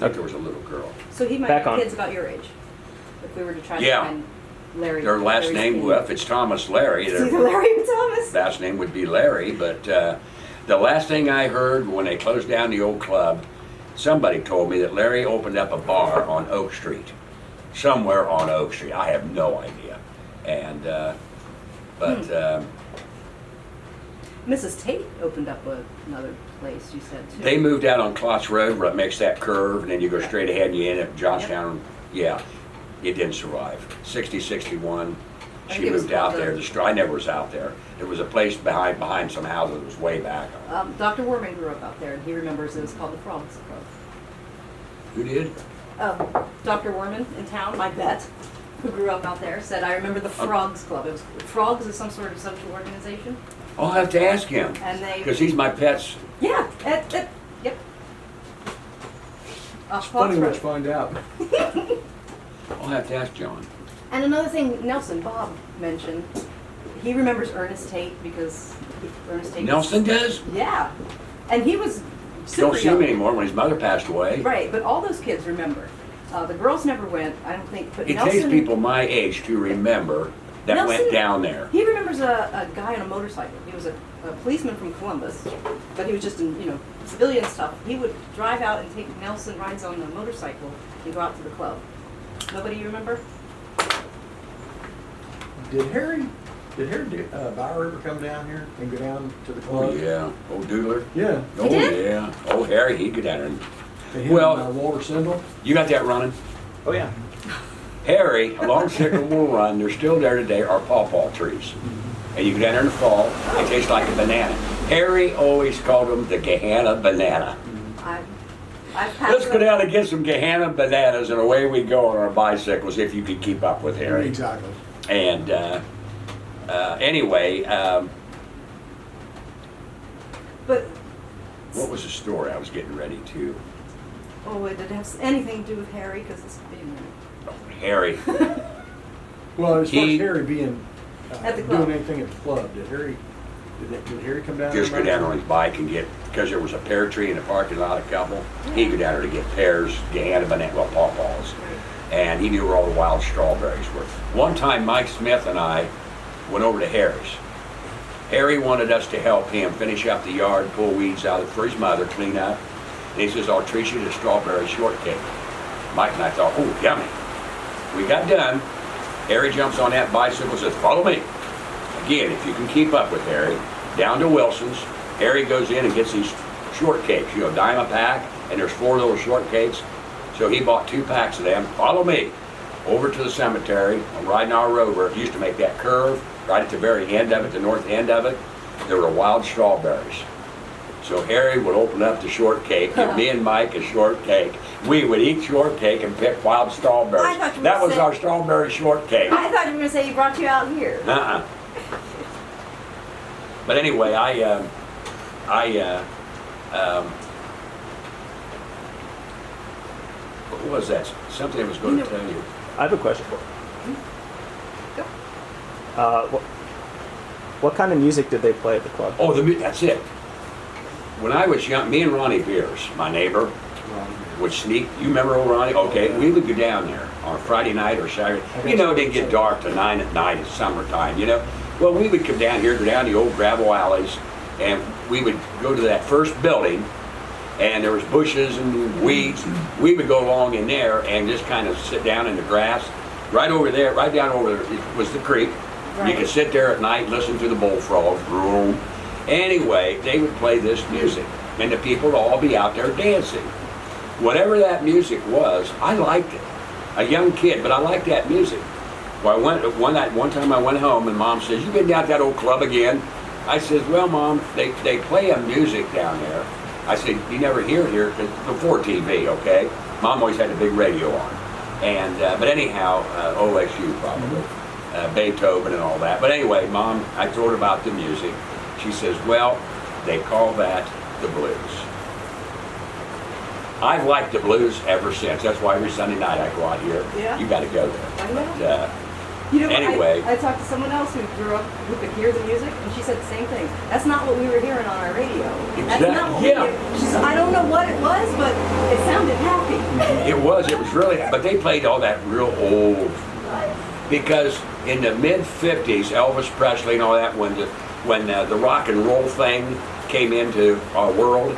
think there was a little girl. So he might Back have on. kids about your age. If we were to try to Yeah. find Larry. Their last Larry's name, kid. well, if it's Thomas Larry, It's their either Larry or Thomas. last name would be Larry. But the last thing I heard when they closed down the old club, somebody told me that Larry opened up a bar on Oak Street, somewhere on Oak Street. I have no idea. And but Mrs. Tate opened up another place, you said, too. they moved out on Klotz Road where it makes that curve, and then you go straight ahead and you end up in Johnstown. Yeah, it didn't survive. 60, 61. I She think it was moved out called there. I never was out there. There was a place behind some houses that was way back. Dr. Worman grew up out there, and he remembers it was called the Frogs Club. Who did? Dr. Worman in town, my vet, who grew up out there, said, I remember the Frogs Club. It was, Frogs is some sort of social organization. I'll have to ask him, And they, because he's my pet's. yeah, yep. It's funny what you find out. I'll have to ask John. And another thing Bob mentioned, he remembers Ernest Tate because Ernest Tate. Nelson does? Yeah. And he was super Don't see young. him anymore when his mother passed away. Right, but all those kids remember. The girls never went, I don't think, but It Nelson. takes people my age to remember that Nelson- went down there. He remembers a guy on a motorcycle. He was a policeman from Columbus, but he was just in, civilian stuff. He would drive out and take Nelson rides on the motorcycle and go out to the club. Nobody remember? Did Harry Bauer ever come down here and go down to the club? Oh, yeah. Old Doodler. Yeah. Oh, did? yeah. Oh, Harry, he'd go down there. And him Well- and, Walter Sindel. You got that running? Oh yeah. Harry, along Sycamore Run, they're still there today, are pawpaw trees. And you go down there in the fall, it tastes like a banana. Harry always called them the Gahanna banana. I've passed Let's go down and get some Gahanna bananas, and away we go on our bicycles if you could keep up with Harry. Exactly. And anyway, But, what was the story I was getting ready to? oh, did it have anything to do with Harry? Because it's been Oh, Harry. Well, as far He- as Harry being At the club. doing anything at the club, did Harry come down? Just there go down on his bike and get, because there was a pear tree in the parking lot, a couple. He'd go down there to get pears, Gahanna banana, well, pawpaws. And he knew where all the wild strawberries were. One time, Mike Smith and I went over to Harry's. Harry wanted us to help him finish up the yard, pull weeds out for his mother, clean up. And he says, I'll treat you to strawberry shortcake. Mike and I thought, oh, yummy. We got done. Harry jumps on that bicycle and says, follow me. Again, if you can keep up with Harry, down to Wilson's. Harry goes in and gets these shortcakes, dime a pack, and there's 4 little shortcakes. So he bought 2 packs of them. Follow me over to the cemetery. I'm riding our road where it used to make that curve, right at the very end of it, the north end of it. There were wild strawberries. So Harry would open up the shortcake, give me and Mike a shortcake. We would eat shortcake and pick wild I strawberries. thought you That were was saying- our strawberry shortcake. I thought you were going to say he brought you out here. Uh-uh. But anyway, what was that? Something I was going to tell you. I have a question. Go. What kind of music did they play at the club? Oh, that's it. When I was young, me and Ronnie Beers, my neighbor, would sneak. You remember old Ronnie? Okay, we would go down there on Friday night or Saturday. It didn't get dark till 9 at night. It's summertime, Well, we would come down here, go down the old gravel alleys, and we would go to that first building, and there was bushes and weeds. We would go along in there and just kind of sit down in the grass. Right over there, right down over there was the creek. You Right. could sit there at night, listen to the bullfrogs. Vroom. Anyway, they would play this music, and the people would all be out there dancing. Whatever that music was, I liked it. A young kid, but I liked that music. Well, one time I went home, and Mom says, "You been down to that old club again?" I says, "Well, Mom, they play a music down there." I said, "You never hear it here, 'cause before TV, okay?" Mom always had a big radio on, and but anyhow, OSU probably. Beethoven and all that. But anyway, Mom, I told her about the music. She says, well, they call that the blues. I've liked the blues ever since. That's why every Sunday night I go out here. Yeah. You got to go there. I know. But, You know, Anyway. I talked to someone else who grew up who could hear the music, and she said the same thing. That's not what we were hearing on our radio. That's not what Yeah. She said, I don't know what it was, but it sounded happy. It was really, but they played all that real old, because in the mid-50s, Elvis Presley and all that, when the rock and roll thing came into our world,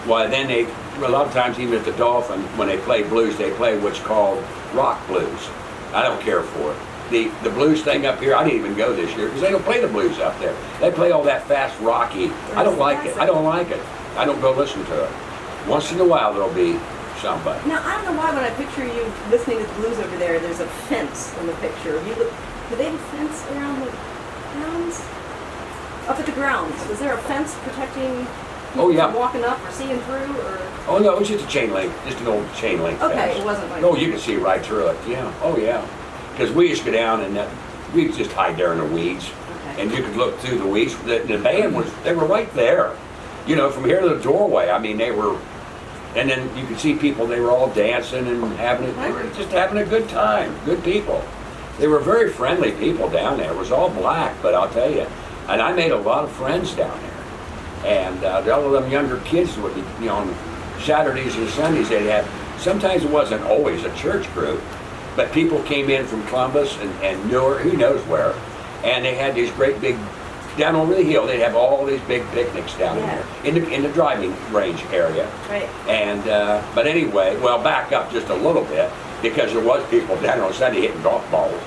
well, then a lot of times, even at the Dolphin, when they play blues, they play what's called rock blues. I don't care for it. The blues thing up here, I didn't even go this year because they don't play the blues up there. They play all that fast, rocky. I don't like it. I don't like it. I don't go listen to it. Once in a while, there'll be somebody. Now, I don't know why when I picture you listening to the blues over there's a fence in the picture. Do they have a fence around the grounds? Up at the grounds, was there a fence protecting people from walking up or seeing through, or? Oh no, it's just a chain link, just an old chain link fence. Okay, it wasn't like. No, you can see right through it. Yeah. Oh yeah. Because we used to go down and we would just hide there in the weeds, Okay. and you could look through the weeds. The band they were right there, you know, from here to the doorway. I mean, they were, and then you could see people. They were all dancing and having it. They were just having a good time. Good people. They were very friendly people down there. It was all black, but I'll tell you, and I made a lot of friends down there. And all of them younger kids would be, you know, on Saturdays and Sundays they'd have. Sometimes it wasn't always a church group. But people came in from Columbus and Newark, who knows where, and they had these great big, down over the hill, they'd have all these big picnics down there in the driving range area. Right. And, but anyway, well, back up just a little bit, because there was people down on Sunday hitting golf balls.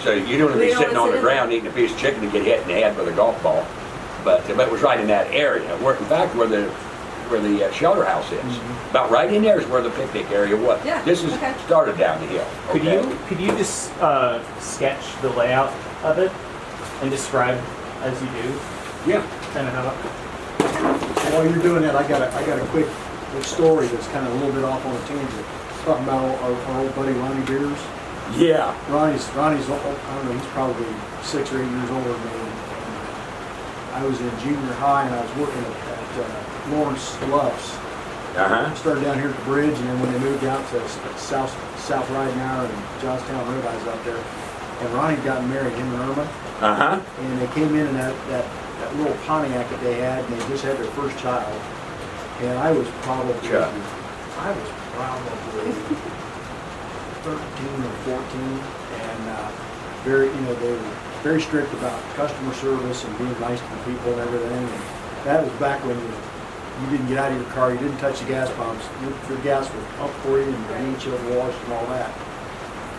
So you don't want to be sitting on the ground eating a piece of chicken and get hit in the head with a golf ball. But it was right in that area, where in fact where the shelter house is. Mm-hmm. About right in there is where the picnic area was. Yeah, This is okay. started down the hill. Okay? Could you just sketch the layout of it and describe as you do Yeah. kind of how? While you're doing that, I got a quick story that's kind of a little bit off on a tangent. Talking about our old buddy Ronnie Beers. Yeah. Ronnie's I don't know, he's probably 6 or 8 years older than me. I was in junior high and I was working at Lawrence Bluffs. Uh-huh. Started down here at the bridge, and then when they moved out to South Ridenhour and Johnstown Road, I was out there. And Ronnie got married, him and Irma. Uh-huh. And they came in that little Pontiac that they had, and they just had their first child. And I was probably 13 or 14, and very, you know, they were very strict about customer service and being nice to the people and everything. And that was back when you didn't get out of your car, you didn't touch the gas pumps, your gas was pumped for you and the windshield washed and all that.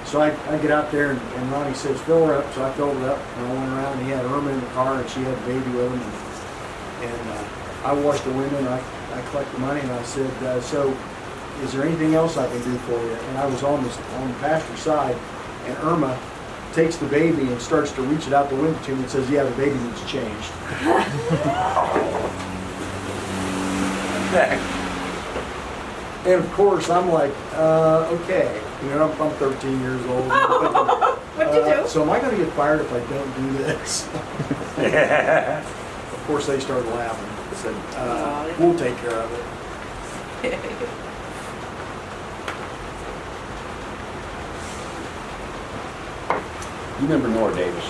So I get out there and Ronnie says, fill her up. So I filled it up and I went around, and he had Irma in the car and she had the baby with him. And I washed the window and I collected the money, and I said, so is there anything else I can do for you? And I was on the passenger side, and Irma takes the baby and starts to reach it out the window to me and says, yeah, the baby needs changed. And of course, I'm like, okay. You know, I'm 13 years old. What'd you do? So am I going to get fired if I don't do this? Of course, they started laughing. They said, we'll take care of it. You remember Nora Davis?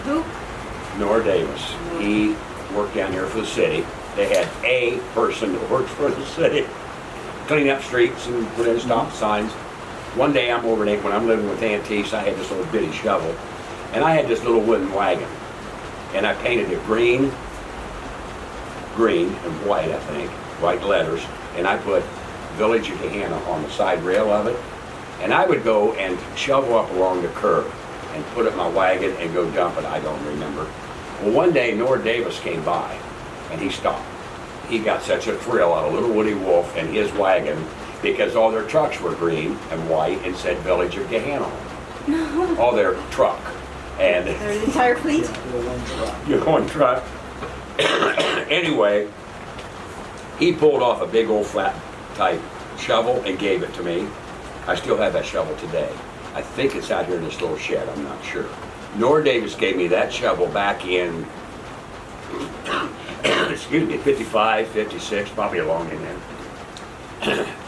Who? Nora Davis. He worked down here for the city. They had a person that worked for the city, clean up streets and put in stop signs. One day I'm over there, when I'm living with Aunt Teese, I had this little bitty shovel, and I had this little wooden wagon, and I painted it green and white, I think, white letters, and I put Village of Gehenna on the side rail of it, and I would go and shovel up along the curb and put it in my wagon and go dump it. I don't remember. Well, one day Nora Davis came by, and he stopped. He got such a thrill out of Little Woody Wolf and his wagon, because all their trucks were green and white and said Village of Gehenna. All their truck. And Their entire fleet? your one truck. Anyway, he pulled off a big old flat type shovel and gave it to me. I still have that shovel today. I think it's out here in this little shed, I'm not sure. Nora Davis gave me that shovel back in, excuse me, 55, 56, probably along in there.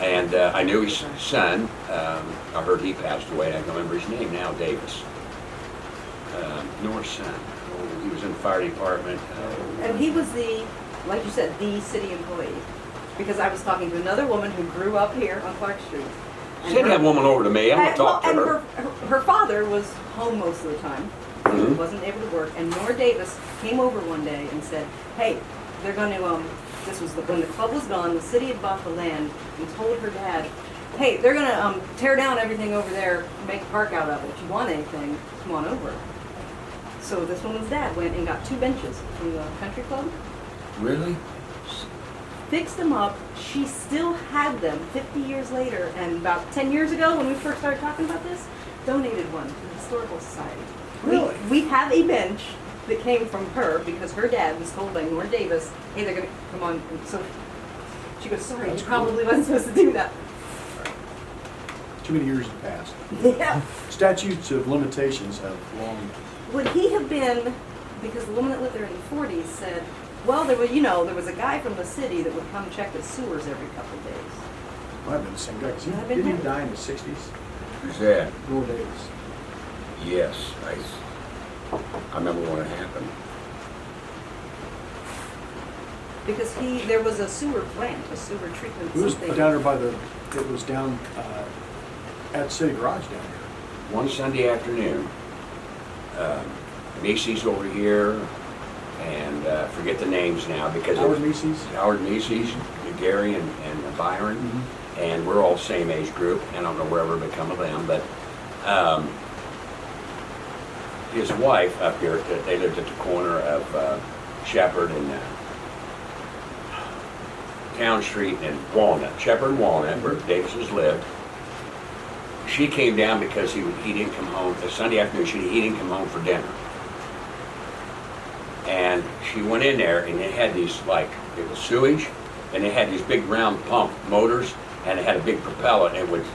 And I knew his son, I heard he passed away, I don't remember his name now, Davis. North Sun. Oh, he was in the fire department. And he was like you said, the city employee. Because I was talking to another woman who grew up here on Clark Street. And Send that woman over to me. I'm going to talk to and her. her father was home most of the time. He Mhm. wasn't able to work. And Nora Davis came over one day and said, hey, they're going to, this was when the club was gone, the city had bought the land and told her dad, hey, they're going to tear down everything over there, make a park out of it. If you want anything, come on over. So this woman's dad went and got 2 benches from the country club, Really? fixed them up. She still had them 50 years later, and about 10 years ago when we first started talking about this, donated one to the Historical Society. Really? We have a bench that came from her because her dad was told by Nora Davis, hey, they're going to come on. And so she goes, sorry, you probably wasn't supposed to do that. Too many years have passed. Yeah. Statutes of limitations have long. Would he have been, because the woman that lived there in the 40s said, well, there was a guy from the city that would come check the sewers every couple of days. Might have been the same guy. 'Cause Might have been didn't he him. die in the 60s? Who's that? Nora Davis. Yes. I remember when it happened. Because there was a sewer plant, a sewer treatment It was something. down there by it was down at City Garage down here. One Sunday afternoon, Macy's over here, and forget the names now because it Howard was Macy's. Howard Macy's, Gary and Byron, and we're all same age group. I don't know wherever become of them, but his wife up here, they lived at the corner of Shepherd and Town Street and Walnut, Shepherd and Walnut, where Davises lived. She came down because he didn't come home, the Sunday afternoon, he didn't come home for dinner. And she went in there and they had these, it was sewage, and they had these big round pump motors, and it had a big propeller, and it would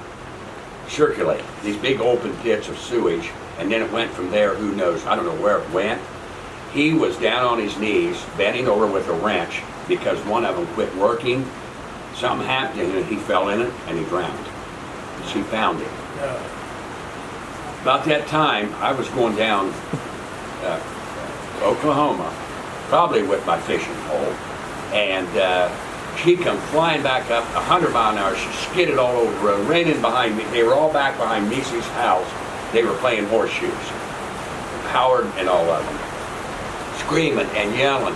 circulate these big open pits of sewage, and then it went from there, who knows, I don't know where it went. He was down on his knees, bending over with a wrench, because one of them quit working. Something happened to him, and he fell in it, and he drowned. She found him. About that time, I was going down Oklahoma, probably with my fishing pole, and she come flying back up 100 mile an hour. She skidded all over the road, ran in behind me. They were all back behind Macy's house. They were playing horseshoes. Howard and all of them, screaming and yelling.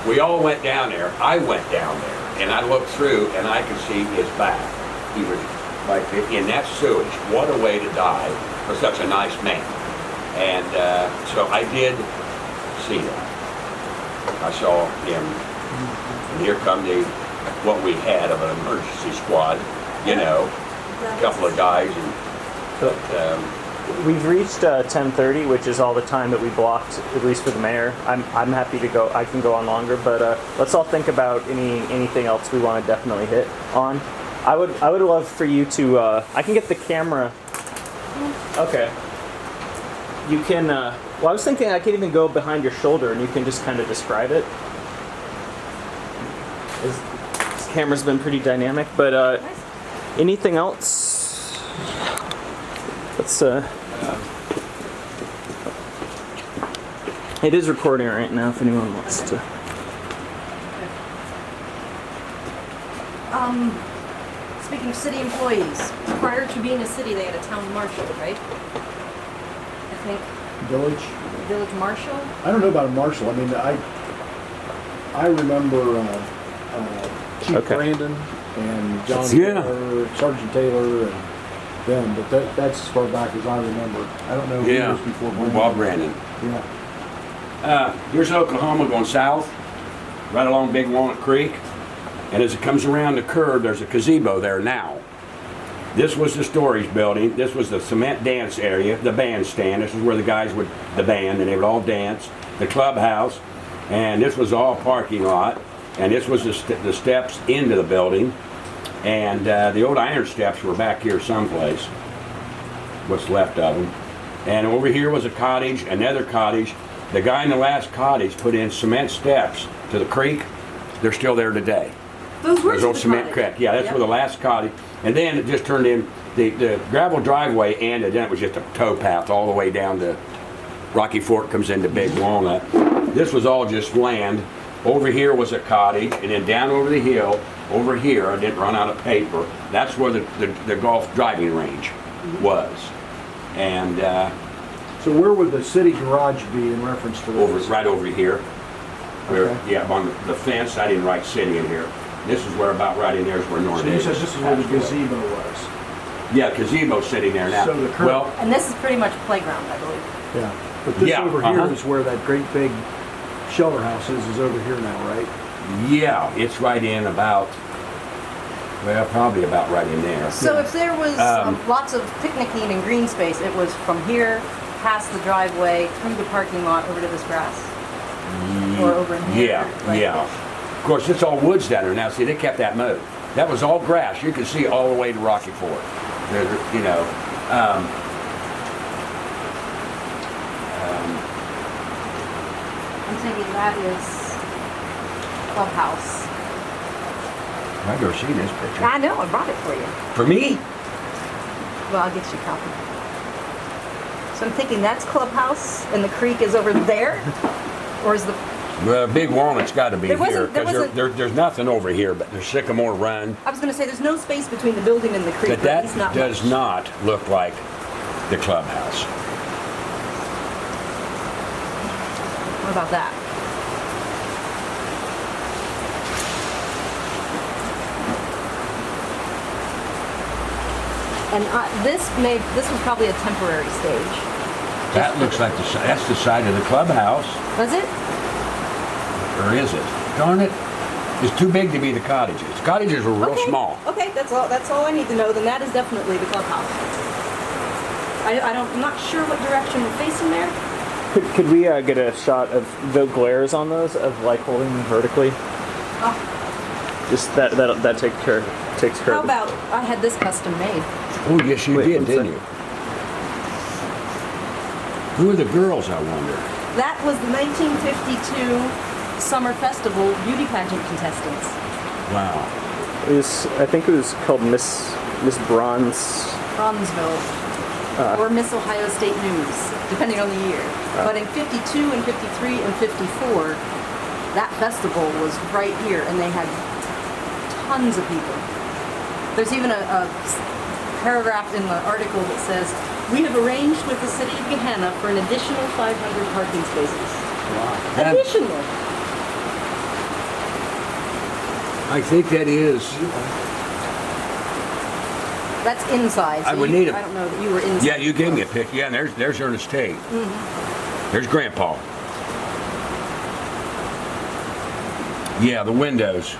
We all went down there. I went down there, and I looked through, and I could see his back. He was in that sewage. What a way to die for such a nice man. And so I did see that. I saw him, and here come what we had of an emergency squad, a couple of guys. We've reached 10:30, which is all the time that we blocked, at least for the mayor. I'm happy to go. I can go on longer, but let's all think about anything else we want to definitely hit on. I would love for you to. I can get the camera. Okay. You can. Well, I was thinking I could even go behind your shoulder, and you can just kind of describe it. This camera's been pretty dynamic, but anything else? Let's. It is recording right now. If anyone wants to. Speaking of city employees, prior to being a city, they had a town marshal, right? I think village marshal. I don't know about a marshal. I mean, I remember Chief Okay. Brandon and John Yeah. Taylor, Sergeant Taylor, and them. But that's as far back as I remember. I don't know who Yeah, was before Brandon. Bob Brandon. Yeah. Here's Oklahoma going south, right along Big Walnut Creek. And as it comes around the curve, there's a gazebo there now. This was the storage building. This was the cement dance area, the bandstand. This is where the guys would, the band, and they would all dance. The clubhouse, and this was all parking lot. And this was the steps into the building. And the old iron steps were back here someplace, what's left of them. And over here was a cottage, another cottage. The guy in the last cottage put in cement steps to the creek. They're still there today. Those were There's old the cement cottage. creek. Yeah, that's Yep. where the last cottage. And then it just turned in, the gravel driveway ended, then it was just a tow path all the way down to Rocky Fork comes into Big Walnut. This was all just land. Over here was a cottage, and then down over the hill, over here, I didn't run out of paper, that's where the golf driving range was. And So where would the city garage be in reference to this? right over here. Where, Okay. yeah, on the fence, I didn't write city in here. This is where about right in there is where North So you Davis said this is where the passed away. gazebo was? Yeah, gazebo's sitting there now. So the current- Well, And this is pretty much playground, I believe. Yeah. But this Yeah, over here uh-huh. is where that great big shelter house is over here now, right? yeah, it's right in about, well, probably about right in there. So if there was Um, lots of picnicking and green space, it was from here, past the driveway, through the parking lot, over to this grass? Or over in here? Yeah, like- yeah. Of course, it's all woods down there now. See, they kept that mowed. That was all grass. You could see all the way to Rocky Fork. There, you know. I'm thinking that is clubhouse. I go see this picture. I know, I brought it for you. For me? Well, I'll get you a copy. So I'm thinking that's clubhouse and the creek is over there? Or is the, Well, Big Walnut's got to be There here wasn't- there because wasn't- there's nothing over here, but there's Sycamore Run. I was gonna say, there's no space between the building and the creek, But but at least that not does much. not look like the clubhouse. What about that? And this was probably a temporary stage. That looks like that's the side of the clubhouse, Was it? or is it? Darn it! It's too big to be the cottages. Cottages were real Okay. small. Okay, that's all I need to know. Then that is definitely the clubhouse. I'm not sure what direction we're facing there. Could we get a shot of the glares on those of like holding them vertically? Oh, Just that takes care of how it. about I had this custom made? Oh, yes, you Wait, did, one didn't second. you? Who are the girls, I wonder? That was the 1952 Summer Festival beauty pageant contestants. Wow. I think it was called Miss Bronze. Bronzeville. Or Miss Ohio State News, depending on the year. But in 52 and 53 and 54, that festival was right here, and they had tons of people. There's even a paragraph in the article that says, "We have arranged with the city of Gahanna for an additional 500 parking spaces." That- Additional. I think that is. That's inside. I so would you- need a- I don't know that you were inside. Yeah, you gave me a pic. Yeah, and there's Ernest Tate. There's Grandpa. Yeah, the windows.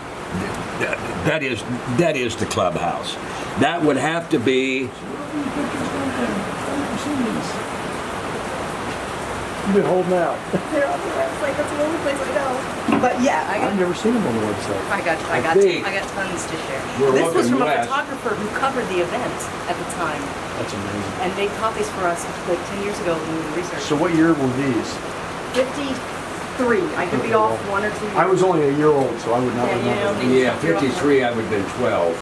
That is the clubhouse. That would have to be. You've been holding out. They're on the website. That's the only place I know. But yeah, I've never seen them on the website. I got think tons to share. we're This was looking from a west. photographer who covered the event at the time That's amazing. and made copies for us like 10 years ago when we were researching. So what year were these? 53. I could be off 1 or 2 years. I was only a year old, so I would not Yeah, you remember. know, Yeah, 53. I would have been 12.